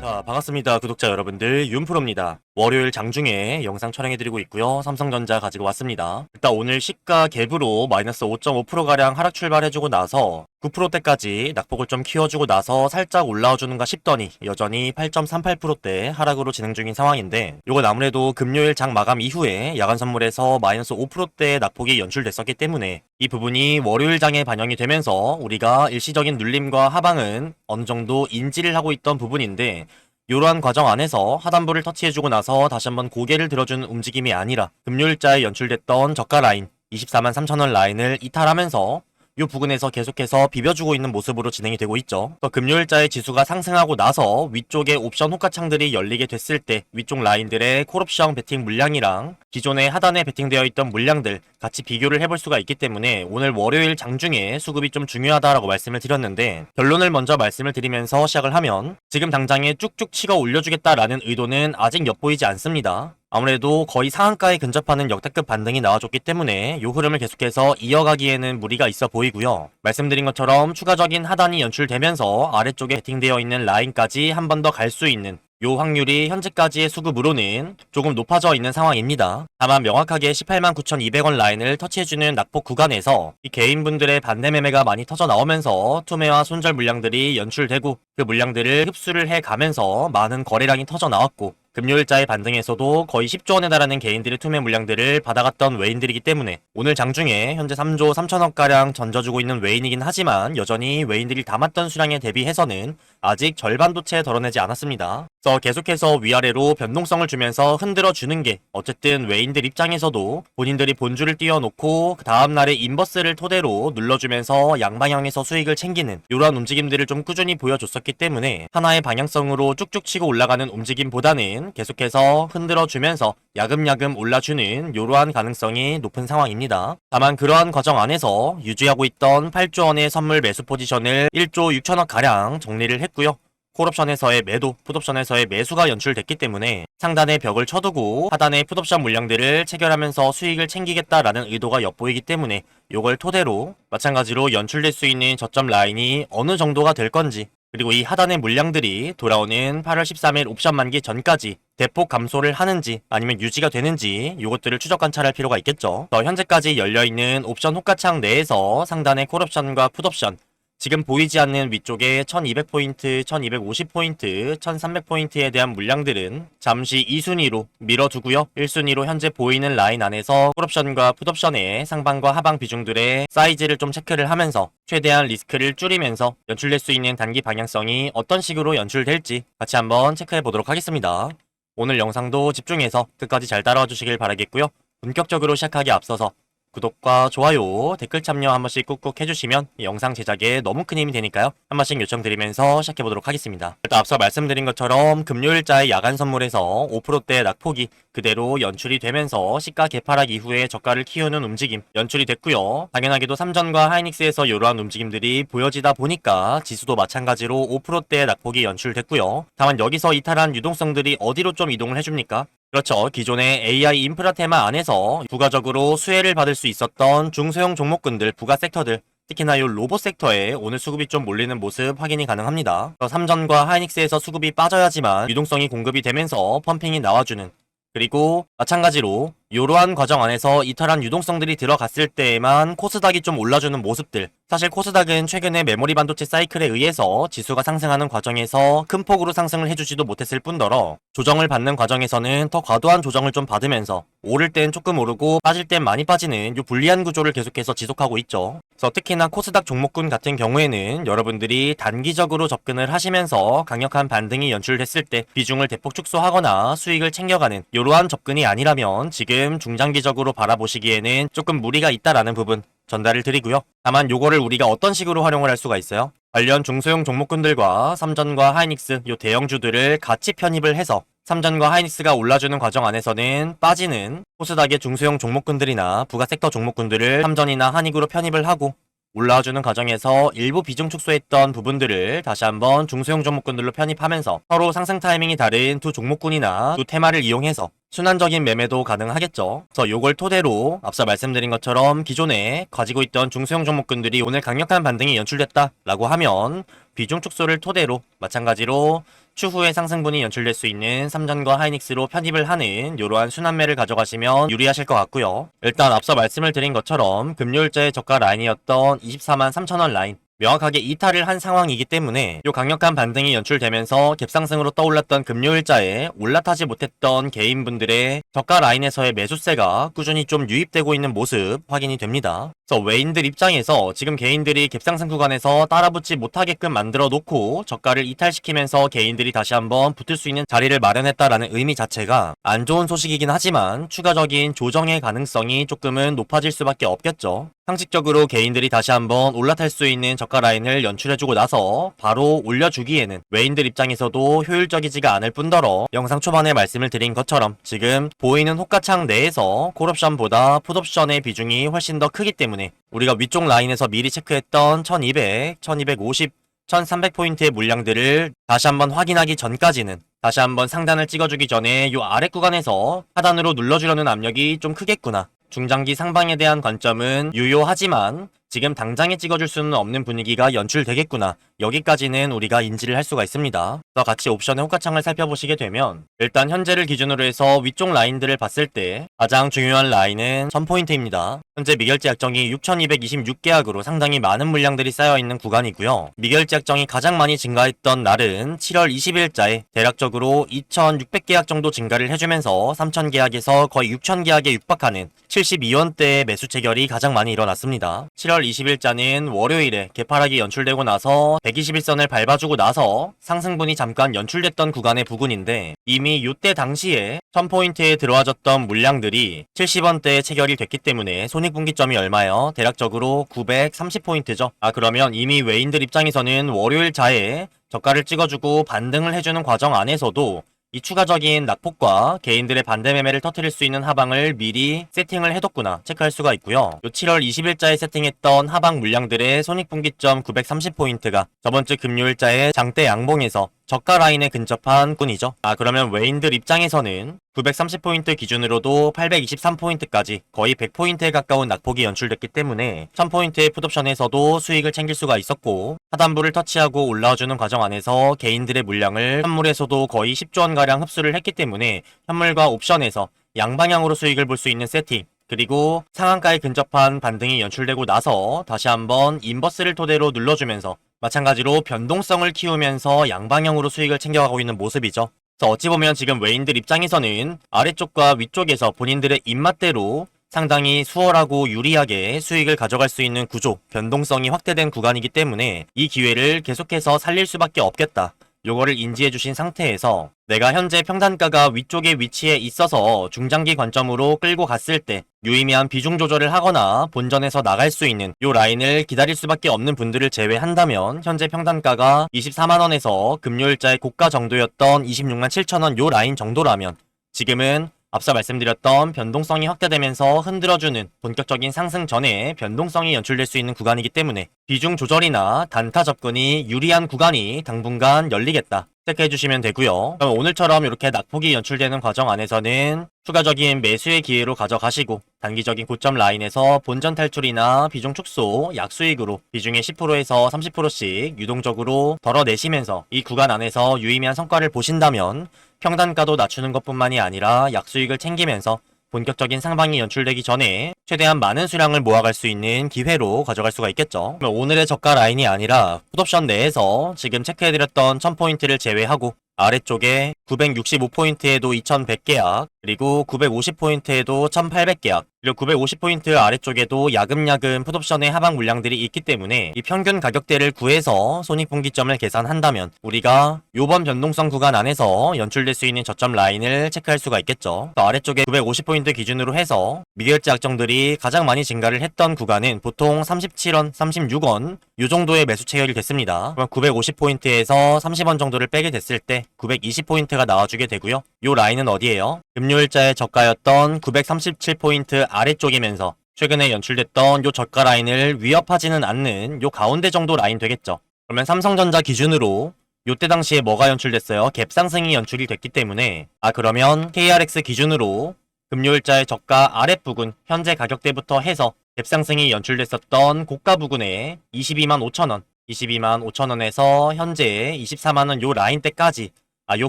자, 반갑습니다. 구독자 여러분들, 윤프로입니다. 월요일 장중에 영상 촬영해드리고 있고요. 삼성전자 가지고 왔습니다. 일단 오늘 시가 갭으로 마이너스 5.5%가량 하락 출발해주고 나서 9%대까지 낙폭을 좀 키워주고 나서 살짝 올라와주는가 싶더니 여전히 8.38%대 하락으로 진행 중인 상황인데, 이건 아무래도 금요일 장 마감 이후에 야간 선물에서 마이너스 5%대 낙폭이 연출됐었기 때문에 이 부분이 월요일 장에 반영이 되면서 우리가 일시적인 눌림과 하방은 어느 정도 인지를 하고 있던 부분인데, 이러한 과정 안에서 하단부를 터치해주고 나서 다시 한번 고개를 들어주는 움직임이 아니라 금요일자에 연출됐던 저가 라인 24만 3천원 라인을 이탈하면서 이 부근에서 계속해서 비벼주고 있는 모습으로 진행이 되고 있죠. 또 금요일자의 지수가 상승하고 나서 위쪽에 옵션 호가창들이 열리게 됐을 때 위쪽 라인들의 콜옵션 베팅 물량이랑 기존에 하단에 베팅되어 있던 물량들 같이 비교를 해볼 수가 있기 때문에 오늘 월요일 장중에 수급이 좀 중요하다라고 말씀을 드렸는데, 결론을 먼저 말씀을 드리면서 시작을 하면 지금 당장에 쭉쭉 치고 올려주겠다라는 의도는 아직 엿보이지 않습니다. 아무래도 거의 상한가에 근접하는 역대급 반등이 나와줬기 때문에 이 흐름을 계속해서 이어가기에는 무리가 있어 보이고요. 말씀드린 것처럼 추가적인 하단이 연출되면서 아래쪽에 베팅되어 있는 라인까지 한 번 더 갈 수 있는 요 확률이 현재까지의 수급으로는 조금 높아져 있는 상황입니다. 다만 명확하게 18만 9,200원 라인을 터치해주는 낙폭 구간에서 이 개인분들의 반대 매매가 많이 터져 나오면서 투매와 손절 물량들이 연출되고 그 물량들을 흡수를 해가면서 많은 거래량이 터져 나왔고, 금요일자의 반등에서도 거의 10조 원에 달하는 개인들의 투매 물량들을 받아갔던 외인들이기 때문에 오늘 장중에 현재 3조 3천억가량 던져주고 있는 외인이긴 하지만 여전히 외인들이 담았던 수량에 대비해서는 아직 절반도 채 덜어내지 않았습니다. 그래서 계속해서 위아래로 변동성을 주면서 흔들어주는 게 어쨌든 외인들 입장에서도 본인들이 본주를 띄워놓고 그 다음날에 인버스를 토대로 눌러주면서 양방향에서 수익을 챙기는 이러한 움직임들을 좀 꾸준히 보여줬었기 때문에 하나의 방향성으로 쭉쭉 치고 올라가는 움직임보다는 계속해서 흔들어주면서 야금야금 올라주는 이러한 가능성이 높은 상황입니다. 다만 그러한 과정 안에서 유지하고 있던 8조 원의 선물 매수 포지션을 1조 6천억 가량 정리를 했고요. 콜옵션에서의 매도, 풋옵션에서의 매수가 연출됐기 때문에 상단의 벽을 쳐두고 하단의 풋옵션 물량들을 체결하면서 수익을 챙기겠다라는 의도가 엿보이기 때문에 이걸 토대로 마찬가지로 연출될 수 있는 저점 라인이 어느 정도가 될 건지, 그리고 이 하단의 물량들이 돌아오는 8월 13일 옵션 만기 전까지 대폭 감소를 하는지 아니면 유지가 되는지 이것들을 추적 관찰할 필요가 있겠죠. 현재까지 열려있는 옵션 호가창 내에서 상단의 콜옵션과 풋옵션, 지금 보이지 않는 위쪽에 1200포인트, 1250포인트, 1300포인트에 대한 물량들은 잠시 2순위로 밀어두고요. 1순위로 현재 보이는 라인 안에서 콜옵션과 풋옵션의 상방과 하방 비중들의 사이즈를 좀 체크를 하면서 최대한 리스크를 줄이면서 연출될 수 있는 단기 방향성이 어떤 식으로 연출될지 같이 한번 체크해 보도록 하겠습니다. 오늘 영상도 집중해서 끝까지 잘 따라와 주시길 바라겠고요. 본격적으로 시작하기 앞서서 구독과 좋아요, 댓글 참여 한 번씩 꾹꾹 해주시면 영상 제작에 너무 큰 힘이 되니까요. 한 번씩 요청드리면서 시작해보도록 하겠습니다. 일단 앞서 말씀드린 것처럼 금요일자의 야간 선물에서 5%대 낙폭이 그대로 연출이 되면서 시가 개파락 이후에 저가를 키우는 움직임 연출이 됐고요. 당연하게도 삼전과 하이닉스에서 이러한 움직임들이 보여지다 보니까 지수도 마찬가지로 5%대 낙폭이 연출됐고요. 다만 여기서 이탈한 유동성들이 어디로 좀 이동을 해줍니까? 그렇죠. 기존의 AI 인프라 테마 안에서 부가적으로 수혜를 받을 수 있었던 중소형 종목군들, 부가 섹터들, 특히나 이 로봇 섹터에 오늘 수급이 좀 몰리는 모습 확인이 가능합니다. 삼전과 하이닉스에서 수급이 빠져야지만 유동성이 공급이 되면서 펌핑이 나와주는, 그리고 마찬가지로 이러한 과정 안에서 이탈한 유동성들이 들어갔을 때에만 코스닥이 좀 올라주는 모습들, 사실 코스닥은 최근에 메모리 반도체 사이클에 의해서 지수가 상승하는 과정에서 큰 폭으로 상승을 해주지도 못했을 뿐더러 조정을 받는 과정에서는 더 과도한 조정을 좀 받으면서 오를 땐 조금 오르고 빠질 땐 많이 빠지는 이 불리한 구조를 계속해서 지속하고 있죠. 그래서 특히나 코스닥 종목군 같은 경우에는 여러분들이 단기적으로 접근을 하시면서 강력한 반등이 연출됐을 때 비중을 대폭 축소하거나 수익을 챙겨가는 이러한 접근이 아니라면 지금 중장기적으로 바라보시기에는 조금 무리가 있다라는 부분 전달을 드리고요. 다만 요거를 우리가 어떤 식으로 활용을 할 수가 있어요? 관련 중소형 종목군들과 삼전과 하이닉스 요 대형주들을 같이 편입을 해서 삼전과 하이닉스가 올라주는 과정 안에서는 빠지는 코스닥의 중소형 종목군들이나 부가 섹터 종목군들을 삼전이나 하이닉으로 편입을 하고, 올라와주는 과정에서 일부 비중 축소했던 부분들을 다시 한번 중소형 종목군들로 편입하면서 서로 상승 타이밍이 다른 두 종목군이나 두 테마를 이용해서 순환적인 매매도 가능하겠죠. 그래서 요걸 토대로 앞서 말씀드린 것처럼 기존에 가지고 있던 중소형 종목군들이 오늘 강력한 반등이 연출됐다라고 하면 비중 축소를 토대로 마찬가지로 추후에 상승분이 연출될 수 있는 삼전과 하이닉스로 편입을 하는 이러한 순환매를 가져가시면 유리하실 것 같고요. 일단 앞서 말씀을 드린 것처럼 금요일자의 저가 라인이었던 24만 3천원 라인 명확하게 이탈을 한 상황이기 때문에 요 강력한 반등이 연출되면서 갭상승으로 떠올랐던 금요일자에 올라타지 못했던 개인분들의 저가 라인에서의 매수세가 꾸준히 좀 유입되고 있는 모습 확인이 됩니다. 그래서 외인들 입장에서 지금 개인들이 갭상승 구간에서 따라붙지 못하게끔 만들어 놓고 저가를 이탈시키면서 개인들이 다시 한번 붙을 수 있는 자리를 마련했다라는 의미 자체가 안 좋은 소식이긴 하지만 추가적인 조정의 가능성이 조금은 높아질 수밖에 없겠죠. 상식적으로 개인들이 다시 한번 올라탈 수 있는 저가 라인을 연출해주고 나서 바로 올려주기에는 외인들 입장에서도 효율적이지가 않을 뿐더러 영상 초반에 말씀을 드린 것처럼 지금 보이는 호가창 내에서 콜옵션보다 풋옵션의 비중이 훨씬 더 크기 때문에 우리가 위쪽 라인에서 미리 체크했던 1200, 1250, 1300포인트의 물량들을 다시 한번 확인하기 전까지는 다시 한번 상단을 찍어주기 전에 요 아래 구간에서 하단으로 눌러주려는 압력이 좀 크겠구나. 중장기 상방에 대한 관점은 유효하지만 지금 당장에 찍어줄 수는 없는 분위기가 연출되겠구나. 여기까지는 우리가 인지를 할 수가 있습니다. 그래서 같이 옵션의 호가창을 살펴보시게 되면 일단 현재를 기준으로 해서 위쪽 라인들을 봤을 때 가장 중요한 라인은 1000포인트입니다. 현재 미결제 약정이 6226계약으로 상당히 많은 물량들이 쌓여있는 구간이고요. 미결제 약정이 가장 많이 증가했던 날은 7월 20일자에 대략적으로 2600계약 정도 증가를 해주면서 3000계약에서 거의 6000계약에 육박하는 72원대의 매수 체결이 가장 많이 일어났습니다. 7월 20일자는 월요일에 개파락이 연출되고 나서 121선을 밟아주고 나서 상승분이 잠깐 연출됐던 구간의 부근인데 이미 이때 당시에 1000포인트에 들어와줬던 물량들이 70원대에 체결이 됐기 때문에 손익분기점이 얼마요? 대략적으로 930포인트죠. 그러면 이미 외인들 입장에서는 월요일 자에 저가를 찍어주고 반등을 해주는 과정 안에서도 이 추가적인 낙폭과 개인들의 반대 매매를 터뜨릴 수 있는 하방을 미리 세팅을 해뒀구나 체크할 수가 있고요. 요 7월 20일자에 세팅했던 하방 물량들의 손익분기점 930포인트가 저번주 금요일자에 장대 양봉에서 저가 라인에 근접한 꾼이죠. 그러면 외인들 입장에서는 930포인트 기준으로도 823포인트까지 거의 100포인트에 가까운 낙폭이 연출됐기 때문에 1000포인트의 풋옵션에서도 수익을 챙길 수가 있었고 하단부를 터치하고 올라와주는 과정 안에서 개인들의 물량을 현물에서도 거의 10조원가량 흡수를 했기 때문에 현물과 옵션에서 양방향으로 수익을 볼 수 있는 세팅 그리고 상한가에 근접한 반등이 연출되고 나서 다시 한번 인버스를 토대로 눌러주면서 마찬가지로 변동성을 키우면서 양방향으로 수익을 챙겨가고 있는 모습이죠. 그래서 어찌 보면 지금 외인들 입장에서는 아래쪽과 위쪽에서 본인들의 입맛대로 상당히 수월하고 유리하게 수익을 가져갈 수 있는 구조, 변동성이 확대된 구간이기 때문에 이 기회를 계속해서 살릴 수밖에 없겠다. 요거를 인지해 주신 상태에서 내가 현재 평단가가 위쪽에 위치해 있어서 중장기 관점으로 끌고 갔을 때 유의미한 비중 조절을 하거나 본전에서 나갈 수 있는 요 라인을 기다릴 수밖에 없는 분들을 제외한다면 현재 평단가가 24만원에서 금요일자의 고가 정도였던 26만 7천원 요 라인 정도라면 지금은 앞서 말씀드렸던 변동성이 확대되면서 흔들어주는 본격적인 상승 전에 변동성이 연출될 수 있는 구간이기 때문에 비중 조절이나 단타 접근이 유리한 구간이 당분간 열리겠다. 체크해주시면 되고요. 그럼 오늘처럼 이렇게 낙폭이 연출되는 과정 안에서는 추가적인 매수의 기회로 가져가시고 단기적인 고점 라인에서 본전 탈출이나 비중 축소, 약수익으로 비중의 10%에서 30%씩 유동적으로 덜어내시면서 이 구간 안에서 유의미한 성과를 보신다면 평단가도 낮추는 것뿐만이 아니라 약수익을 챙기면서 본격적인 상방이 연출되기 전에 최대한 많은 수량을 모아갈 수 있는 기회로 가져갈 수가 있겠죠. 오늘의 저가 라인이 아니라 풋옵션 내에서 지금 체크해드렸던 1000포인트를 제외하고 아래쪽에 965포인트에도 2100계약 그리고 950포인트에도 1800계약 그리고 950포인트 아래쪽에도 야금야금 풋옵션의 하방 물량들이 있기 때문에 이 평균 가격대를 구해서 손익분기점을 계산한다면 우리가 요번 변동성 구간 안에서 연출될 수 있는 저점 라인을 체크할 수가 있겠죠. 또 아래쪽에 950포인트 기준으로 해서 미결제 약정들이 가장 많이 증가를 했던 구간은 보통 37원, 36원 요 정도의 매수 체결이 됐습니다. 그럼 950포인트에서 30원 정도를 빼게 됐을 때 920포인트가 나와주게 되고요. 요 라인은 어디예요? 금요일자의 저가였던 937포인트 아래쪽이면서 최근에 연출됐던 요 저가 라인을 위협하지는 않는 요 가운데 정도 라인 되겠죠. 그러면 삼성전자 기준으로 요때 당시에 뭐가 연출됐어요? 갭상승이 연출이 됐기 때문에 그러면 KRX 기준으로 금요일자의 저가 아랫부분 현재 가격대부터 해서 갭상승이 연출됐었던 고가 부근에 22만 5천원 22만 5천원에서 현재 24만원 요 라인대까지 요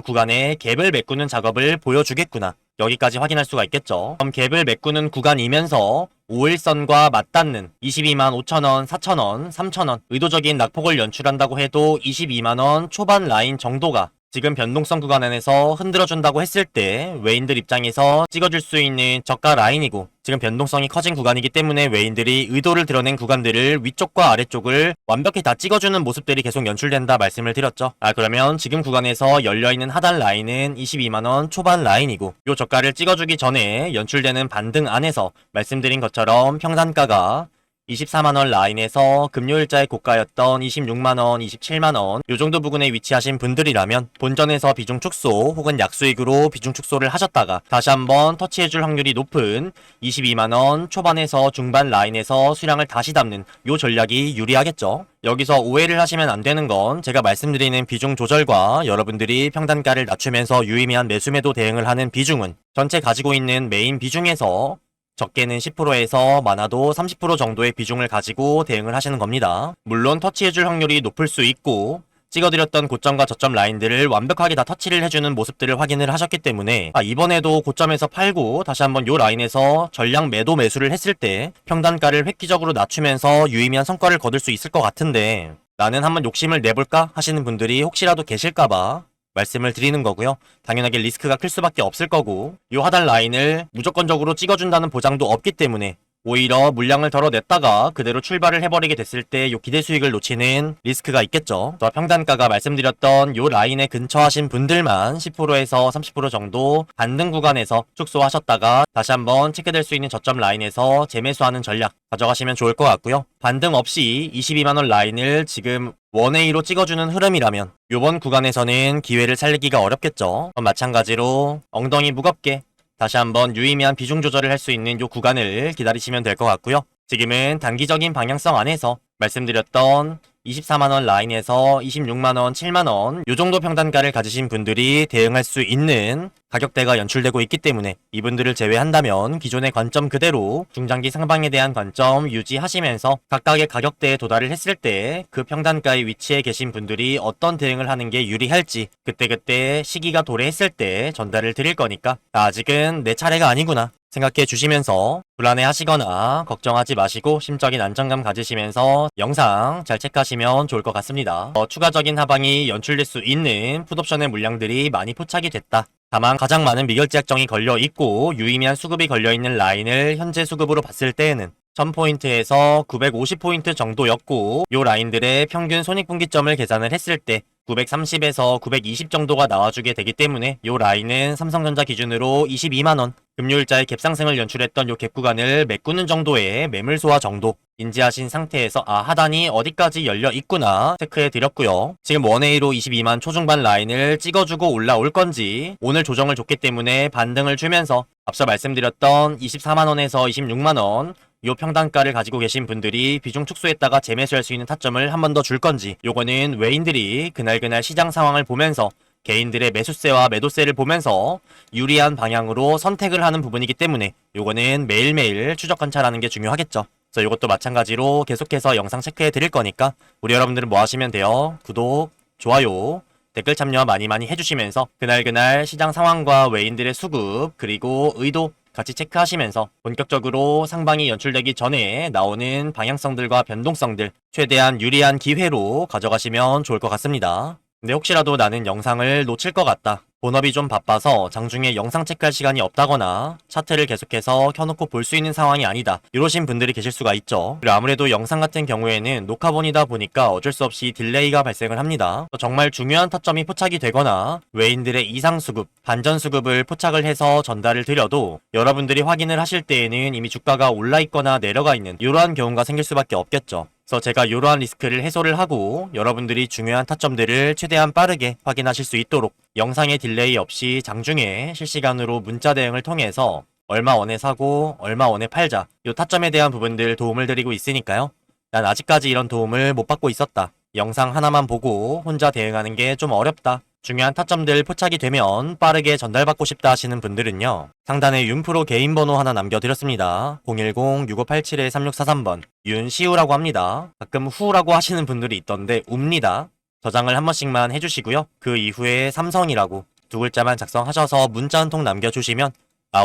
구간에 갭을 메꾸는 작업을 보여주겠구나. 여기까지 확인할 수가 있겠죠. 그럼 갭을 메꾸는 구간이면서 5일선과 맞닿는 22만 5천원, 4천원, 3천원 의도적인 낙폭을 연출한다고 해도 22만원 초반 라인 정도가 지금 변동성 구간 안에서 흔들어준다고 했을 때 외인들 입장에서 찍어줄 수 있는 저가 라인이고, 지금 변동성이 커진 구간이기 때문에 외인들이 의도를 드러낸 구간들을 위쪽과 아래쪽을 완벽히 다 찍어주는 모습들이 계속 연출된다 말씀을 드렸죠. 그러면 지금 구간에서 열려있는 하단 라인은 22만원 초반 라인이고, 요 저가를 찍어주기 전에 연출되는 반등 안에서 말씀드린 것처럼 평단가가 24만원 라인에서 금요일자의 고가였던 26만원, 27만원 요 정도 부근에 위치하신 분들이라면 본전에서 비중 축소 혹은 약수익으로 비중 축소를 하셨다가 다시 한번 터치해줄 확률이 높은 22만원 초반에서 중반 라인에서 수량을 다시 담는 요 전략이 유리하겠죠. 여기서 오해를 하시면 안 되는 건 제가 말씀드리는 비중 조절과 여러분들이 평단가를 낮추면서 유의미한 매수매도 대응을 하는 비중은 전체 가지고 있는 메인 비중에서 적게는 10%에서 많아도 30% 정도의 비중을 가지고 대응을 하시는 겁니다. 물론 터치해줄 확률이 높을 수 있고 찍어드렸던 고점과 저점 라인들을 완벽하게 다 터치를 해주는 모습들을 확인을 하셨기 때문에 이번에도 고점에서 팔고 다시 한번 요 라인에서 전량 매도 매수를 했을 때 평단가를 획기적으로 낮추면서 유의미한 성과를 거둘 수 있을 것 같은데, 나는 한번 욕심을 내볼까 하시는 분들이 혹시라도 계실까봐 말씀을 드리는 거고요. 당연하게 리스크가 클 수밖에 없을 거고, 요 하단 라인을 무조건적으로 찍어준다는 보장도 없기 때문에 오히려 물량을 덜어냈다가 그대로 출발을 해버리게 됐을 때 요 기대 수익을 놓치는 리스크가 있겠죠. 또 평단가가 말씀드렸던 요 라인에 근처하신 분들만 10%에서 30% 정도 반등 구간에서 축소하셨다가 다시 한번 체크될 수 있는 저점 라인에서 재매수하는 전략 가져가시면 좋을 것 같고요. 반등 없이 22만원 라인을 지금 1A로 찍어주는 흐름이라면 요번 구간에서는 기회를 살리기가 어렵겠죠. 마찬가지로 엉덩이 무겁게 다시 한번 유의미한 비중 조절을 할 수 있는 요 구간을 기다리시면 될 것 같고요. 지금은 단기적인 방향성 안에서 말씀드렸던 24만원 라인에서 26만원, 7만원 요 정도 평단가를 가지신 분들이 대응할 수 있는 가격대가 연출되고 있기 때문에 이분들을 제외한다면 기존의 관점 그대로 중장기 상방에 대한 관점 유지하시면서 각각의 가격대에 도달을 했을 때 그 평단가의 위치에 계신 분들이 어떤 대응을 하는 게 유리할지 그때그때 시기가 도래했을 때 전달을 드릴 거니까 아직은 내 차례가 아니구나 생각해 주시면서 불안해 하시거나 걱정하지 마시고 심적인 안정감 가지시면서 영상 잘 체크하시면 좋을 것 같습니다. 추가적인 하방이 연출될 수 있는 풋옵션의 물량들이 많이 포착이 됐다. 다만 가장 많은 미결제 약정이 걸려있고 유의미한 수급이 걸려있는 라인을 현재 수급으로 봤을 때에는 1000포인트에서 950포인트 정도였고 요 라인들의 평균 손익분기점을 계산을 했을 때 930에서 920 정도가 나와주게 되기 때문에 요 라인은 삼성전자 기준으로 22만원 금요일자의 갭상승을 연출했던 요 갭 구간을 메꾸는 정도의 매물 소화 정도 인지하신 상태에서 하단이 어디까지 열려 있구나 체크해 드렸고요. 지금 1A로 22만 초중반 라인을 찍어주고 올라올 건지 오늘 조정을 줬기 때문에 반등을 주면서 앞서 말씀드렸던 24만원에서 26만원 요 평단가를 가지고 계신 분들이 비중 축소했다가 재매수할 수 있는 타점을 한 번 더 줄 건지, 요거는 외인들이 그날그날 시장 상황을 보면서 개인들의 매수세와 매도세를 보면서 유리한 방향으로 선택을 하는 부분이기 때문에 요거는 매일매일 추적 관찰하는 게 중요하겠죠. 그래서 요것도 마찬가지로 계속해서 영상 체크해 드릴 거니까 우리 여러분들은 뭐 하시면 돼요? 구독, 좋아요, 댓글 참여 많이 해주시면서 그날그날 시장 상황과 외인들의 수급 그리고 의도 같이 체크하시면서 본격적으로 상방이 연출되기 전에 나오는 방향성들과 변동성들 최대한 유리한 기회로 가져가시면 좋을 것 같습니다. 근데 혹시라도 나는 영상을 놓칠 것 같다. 본업이 좀 바빠서 장중에 영상 체크할 시간이 없다거나 차트를 계속해서 켜놓고 볼 수 있는 상황이 아니다. 이러신 분들이 계실 수가 있죠. 그리고 아무래도 영상 같은 경우에는 녹화본이다 보니까 어쩔 수 없이 딜레이가 발생을 합니다. 정말 중요한 타점이 포착이 되거나 외인들의 이상 수급, 반전 수급을 포착을 해서 전달을 드려도 여러분들이 확인을 하실 때에는 이미 주가가 올라 있거나 내려가 있는 이러한 경우가 생길 수밖에 없겠죠. 그래서 제가 이러한 리스크를 해소를 하고 여러분들이 중요한 타점들을 최대한 빠르게 확인하실 수 있도록 영상의 딜레이 없이 장중에 실시간으로 문자 대응을 통해서 얼마 원에 사고 얼마 원에 팔자 이 타점에 대한 부분들 도움을 드리고 있으니까요. 난 아직까지 이런 도움을 못 받고 있었다. 영상 하나만 보고 혼자 대응하는 게 좀 어렵다. 중요한 타점들 포착이 되면 빠르게 전달받고 싶다 하시는 분들은요. 상단에 윤프로 개인 번호 하나 남겨드렸습니다. 010-6587-3643번 윤시우라고 합니다. 가끔 후라고 하시는 분들이 있던데 웁니다. 저장을 한 번씩만 해주시고요. 그 이후에 삼성이라고 두 글자만 작성하셔서 문자 한 통 남겨주시면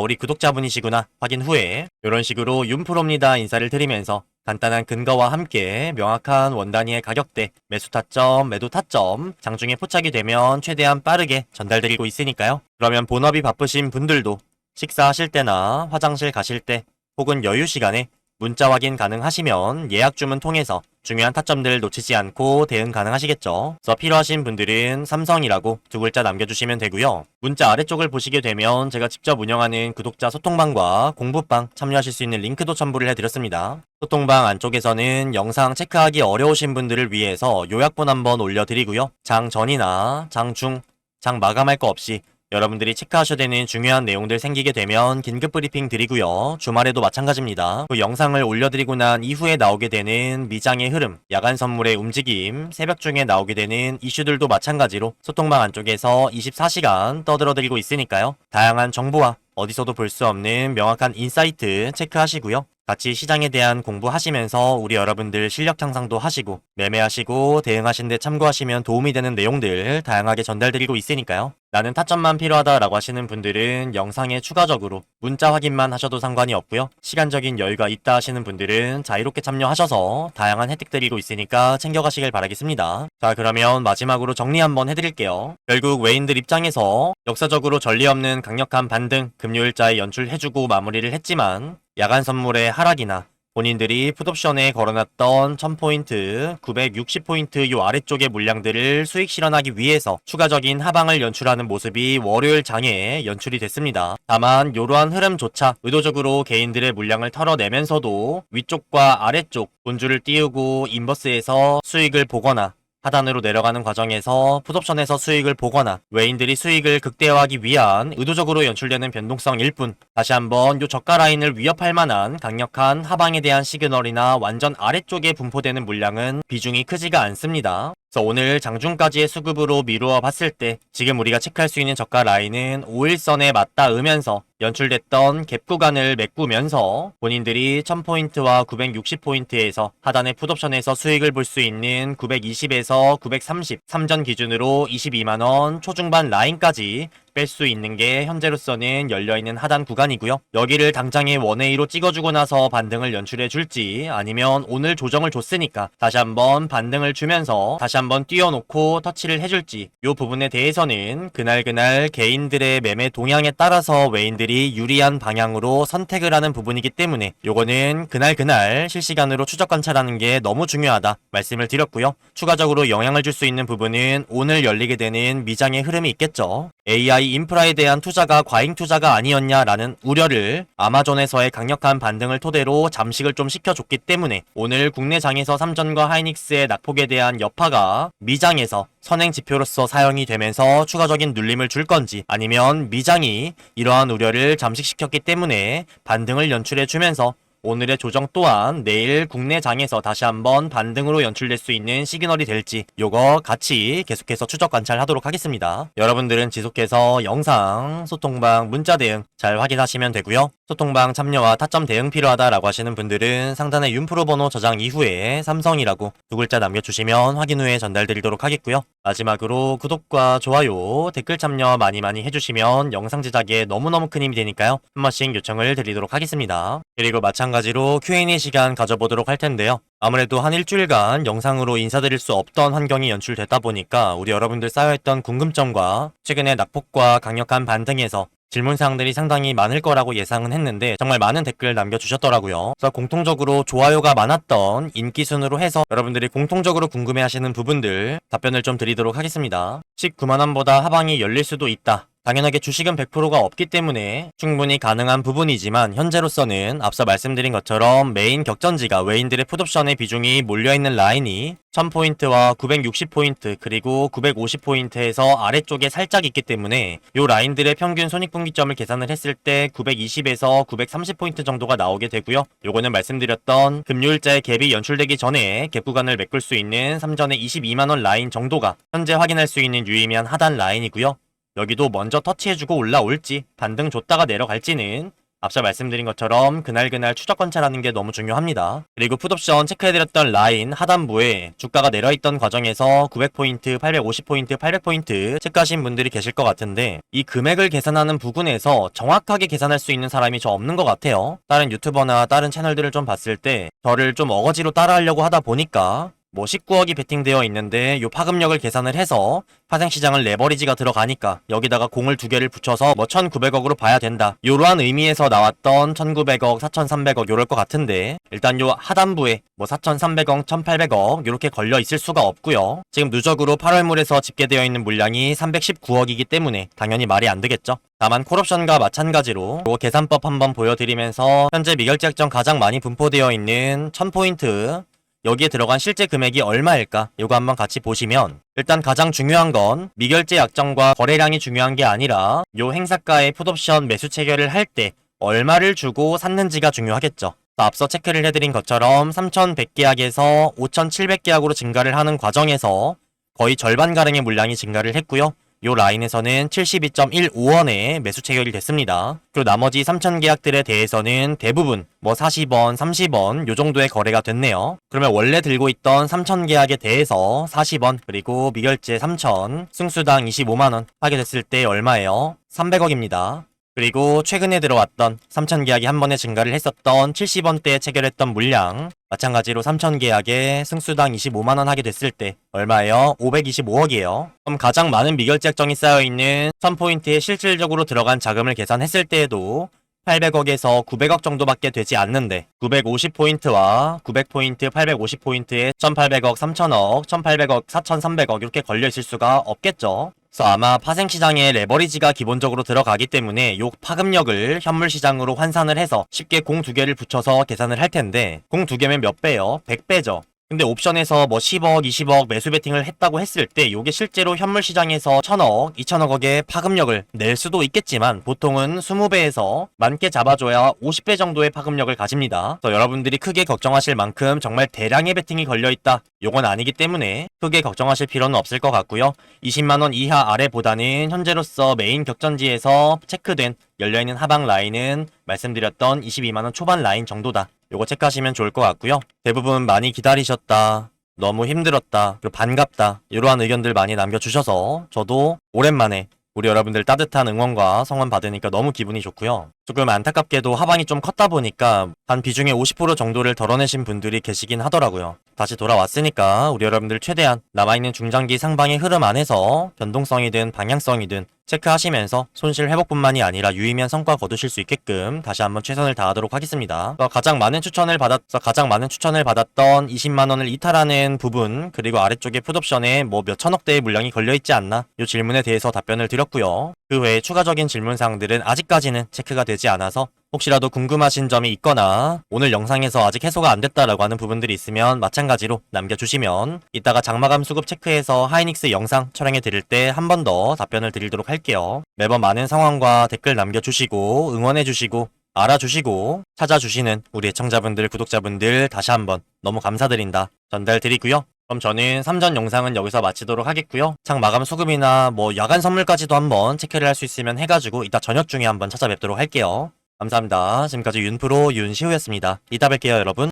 우리 구독자분이시구나 확인 후에 이런 식으로 윤프로입니다 인사를 드리면서 간단한 근거와 함께 명확한 원 단위의 가격대, 매수 타점, 매도 타점 장중에 포착이 되면 최대한 빠르게 전달드리고 있으니까요. 그러면 본업이 바쁘신 분들도 식사하실 때나 화장실 가실 때 혹은 여유 시간에 문자 확인 가능하시면 예약 주문 통해서 중요한 타점들 놓치지 않고 대응 가능하시겠죠. 그래서 필요하신 분들은 삼성이라고 두 글자 남겨주시면 되고요. 문자 아래쪽을 보시게 되면 제가 직접 운영하는 구독자 소통방과 공부방 참여하실 수 있는 링크도 첨부를 해드렸습니다. 소통방 안쪽에서는 영상 체크하기 어려우신 분들을 위해서 요약본 한번 올려드리고요. 장 전이나 장 중, 장 마감할 거 없이 여러분들이 체크하셔야 되는 중요한 내용들 생기게 되면 긴급 브리핑 드리고요. 주말에도 마찬가지입니다. 그 영상을 올려드리고 난 이후에 나오게 되는 미장의 흐름, 야간 선물의 움직임, 새벽 중에 나오게 되는 이슈들도 마찬가지로 소통방 안쪽에서 24시간 떠들어드리고 있으니까요. 다양한 정보와 어디서도 볼 수 없는 명확한 인사이트 체크하시고요. 같이 시장에 대한 공부하시면서 우리 여러분들 실력 향상도 하시고 매매하시고 대응하신 데 참고하시면 도움이 되는 내용들 다양하게 전달드리고 있으니까요. 나는 타점만 필요하다라고 하시는 분들은 영상에 추가적으로 문자 확인만 하셔도 상관이 없고요. 시간적인 여유가 있다 하시는 분들은 자유롭게 참여하셔서 다양한 혜택 드리고 있으니까 챙겨가시길 바라겠습니다. 자, 그러면 마지막으로 정리 한번 해드릴게요. 결국 외인들 입장에서 역사적으로 전례 없는 강력한 반등 금요일자에 연출해주고 마무리를 했지만 야간 선물의 하락이나 본인들이 풋옵션에 걸어놨던 1000포인트, 960포인트 요 아래쪽의 물량들을 수익 실현하기 위해서 추가적인 하방을 연출하는 모습이 월요일 장에 연출이 됐습니다. 다만 이러한 흐름조차 의도적으로 개인들의 물량을 털어내면서도 위쪽과 아래쪽 분주를 띄우고 인버스에서 수익을 보거나 하단으로 내려가는 과정에서 풋옵션에서 수익을 보거나 외인들이 수익을 극대화하기 위한 의도적으로 연출되는 변동성일 뿐 다시 한번 요 저가 라인을 위협할 만한 강력한 하방에 대한 시그널이나 완전 아래쪽에 분포되는 물량은 비중이 크지가 않습니다. 그래서 오늘 장중까지의 수급으로 미루어 봤을 때 지금 우리가 체크할 수 있는 저가 라인은 5일선에 맞닿으면서 연출됐던 갭 구간을 메꾸면서 본인들이 1000포인트와 960포인트에서 하단의 풋옵션에서 수익을 볼 수 있는 920에서 930 3전 기준으로 22만원 초중반 라인까지 뺄 수 있는 게 현재로서는 열려있는 하단 구간이고요. 여기를 당장의 원웨이로 찍어주고 나서 반등을 연출해 줄지 아니면 오늘 조정을 줬으니까 다시 한번 반등을 주면서 다시 한번 띄워놓고 터치를 해줄지 이 부분에 대해서는 그날 개인들의 매매 동향에 따라서 외인들이 유리한 방향으로 선택을 하는 부분이기 때문에 요거는 그날 실시간으로 추적 관찰하는 게 너무 중요하다 말씀을 드렸고요. 추가적으로 영향을 줄 수 있는 부분은 오늘 열리게 되는 미장의 흐름이 있겠죠. AI 인프라에 대한 투자가 과잉 투자가 아니었냐라는 우려를 아마존에서의 강력한 반등을 토대로 잠식을 좀 시켜줬기 때문에 오늘 국내 장에서 삼전과 하이닉스의 낙폭에 대한 여파가 미장에서 선행 지표로서 사용이 되면서 추가적인 눌림을 줄 건지 아니면 미장이 이러한 우려를 잠식시켰기 때문에 반등을 연출해주면서 오늘의 조정 또한 내일 국내 장에서 다시 한번 반등으로 연출될 수 있는 시그널이 될지 요거 같이 계속해서 추적 관찰하도록 하겠습니다. 여러분들은 지속해서 영상, 소통방, 문자 대응 잘 확인하시면 되고요. 소통방 참여와 타점 대응 필요하다라고 하시는 분들은 상단의 윤프로 번호 저장 이후에 삼성이라고 두 글자 남겨주시면 확인 후에 전달드리도록 하겠고요. 마지막으로 구독과 좋아요, 댓글 참여 많이 해주시면 영상 제작에 너무너무 큰 힘이 되니까요. 한 번씩 요청을 드리도록 하겠습니다. 그리고 마찬가지로 Q&A 시간 가져보도록 할 텐데요. 아무래도 한 일주일간 영상으로 인사드릴 수 없던 환경이 연출됐다 보니까 우리 여러분들 쌓여있던 궁금점과 최근의 낙폭과 강력한 반등에서 질문사항들이 상당히 많을 거라고 예상은 했는데 정말 많은 댓글 남겨주셨더라고요. 그래서 공통적으로 좋아요가 많았던 인기 순으로 해서 여러분들이 공통적으로 궁금해하시는 부분들 답변을 좀 드리도록 하겠습니다. 19만원보다 하방이 열릴 수도 있다. 당연하게 주식은 100%가 없기 때문에 충분히 가능한 부분이지만 현재로서는 앞서 말씀드린 것처럼 메인 격전지가 외인들의 풋옵션의 비중이 몰려있는 라인이 1000포인트와 960포인트 그리고 950포인트에서 아래쪽에 살짝 있기 때문에 이 라인들의 평균 손익분기점을 계산을 했을 때 920에서 930포인트 정도가 나오게 되고요. 요거는 말씀드렸던 금요일자의 갭이 연출되기 전에 갭 구간을 메꿀 수 있는 3전의 22만원 라인 정도가 현재 확인할 수 있는 유의미한 하단 라인이고요. 여기도 먼저 터치해주고 올라올지 반등 줬다가 내려갈지는 앞서 말씀드린 것처럼 그날그날 추적 관찰하는 게 너무 중요합니다. 그리고 풋옵션 체크해드렸던 라인 하단부에 주가가 내려있던 과정에서 900포인트, 850포인트, 800포인트 체크하신 분들이 계실 것 같은데 이 금액을 계산하는 부분에서 정확하게 계산할 수 있는 사람이 저 없는 것 같아요. 다른 유튜버나 다른 채널들을 좀 봤을 때 저를 좀 어거지로 따라하려고 하다 보니까 뭐 19억이 베팅되어 있는데 요 파급력을 계산을 해서 파생시장을 레버리지가 들어가니까 여기다가 공을 두 개를 붙여서 뭐 1900억으로 봐야 된다. 요러한 의미에서 나왔던 1900억, 4300억 요럴 것 같은데 일단 요 하단부에 뭐 4300억, 1800억 요렇게 걸려 있을 수가 없고요. 지금 누적으로 8월물에서 집계되어 있는 물량이 319억이기 때문에 당연히 말이 안 되겠죠. 다만 콜옵션과 마찬가지로 요 계산법 한번 보여드리면서 현재 미결제 약정 가장 많이 분포되어 있는 1000포인트 여기에 들어간 실제 금액이 얼마일까? 이거 한번 같이 보시면 일단 가장 중요한 건 미결제 약정과 거래량이 중요한 게 아니라 요 행사가의 풋옵션 매수 체결을 할 때 얼마를 주고 샀는지가 중요하겠죠. 앞서 체크를 해드린 것처럼 3100계약에서 5700계약으로 증가를 하는 과정에서 거의 절반가량의 물량이 증가를 했고요. 요 라인에서는 72.15원에 매수 체결이 됐습니다. 그리고 나머지 3000계약들에 대해서는 대부분 뭐 40원, 30원 요 정도의 거래가 됐네요. 그러면 원래 들고 있던 3000계약에 대해서 40원 그리고 미결제 3000 승수당 25만원 하게 됐을 때 얼마예요? 300억입니다. 그리고 최근에 들어왔던 3000계약이 한 번에 증가를 했었던 70원대에 체결했던 물량 마찬가지로 3000계약에 승수당 25만원 하게 됐을 때 얼마예요? 525억이에요. 그럼 가장 많은 미결제 약정이 쌓여있는 1000포인트에 실질적으로 들어간 자금을 계산했을 때에도 800억에서 900억 정도밖에 되지 않는데 950포인트와 900포인트, 850포인트에 1800억, 3000억, 1800억, 4300억 이렇게 걸려있을 수가 없겠죠. 그래서 아마 파생시장에 레버리지가 기본적으로 들어가기 때문에 요 파급력을 현물시장으로 환산을 해서 쉽게 공 두 개를 붙여서 계산을 할 텐데 공 두 개면 몇 배요? 100배죠. 근데 옵션에서 뭐 10억, 20억 매수 베팅을 했다고 했을 때 요게 실제로 현물 시장에서 1000억, 2000억의 파급력을 낼 수도 있겠지만 보통은 20배에서 많게 잡아줘야 50배 정도의 파급력을 가집니다. 그래서 여러분들이 크게 걱정하실 만큼 정말 대량의 베팅이 걸려있다. 요건 아니기 때문에 크게 걱정하실 필요는 없을 것 같고요. 20만원 이하 아래보다는 현재로서 메인 격전지에서 체크된 열려있는 하방 라인은 말씀드렸던 22만원 초반 라인 정도다. 요거 체크하시면 좋을 것 같고요. 대부분 많이 기다리셨다. 너무 힘들었다. 그리고 반갑다. 이러한 의견들 많이 남겨주셔서 저도 오랜만에 우리 여러분들 따뜻한 응원과 성원 받으니까 너무 기분이 좋고요. 조금 안타깝게도 하방이 좀 컸다 보니까 한 비중의 50% 정도를 덜어내신 분들이 계시긴 하더라고요. 다시 돌아왔으니까 우리 여러분들 최대한 남아있는 중장기 상방의 흐름 안에서 변동성이든 방향성이든 체크하시면서 손실 회복뿐만이 아니라 유의미한 성과 거두실 수 있게끔 다시 한번 최선을 다하도록 하겠습니다. 가장 많은 추천을 받았던 20만원을 이탈하는 부분 그리고 아래쪽에 풋옵션에 뭐 몇천억대의 물량이 걸려있지 않나 이 질문에 대해서 답변을 드렸고요. 그 외에 추가적인 질문사항들은 아직까지는 체크가 되지 않아서 혹시라도 궁금하신 점이 있거나 오늘 영상에서 아직 해소가 안 됐다라고 하는 부분들이 있으면 마찬가지로 남겨주시면 이따가 장마감 수급 체크해서 하이닉스 영상 촬영해 드릴 때 한 번 더 답변을 드리도록 할게요. 매번 많은 상황과 댓글 남겨주시고 응원해주시고 알아주시고 찾아주시는 우리 애청자분들 구독자분들 다시 한번 너무 감사드린다 전달 드리고요. 그럼 저는 3전 영상은 여기서 마치도록 하겠고요. 장마감 수급이나 뭐 야간 선물까지도 한번 체크를 할 수 있으면 해가지고 이따 저녁 중에 한번 찾아뵙도록 할게요. 감사합니다. 지금까지 윤프로 윤시우였습니다. 이따 뵐게요 여러분.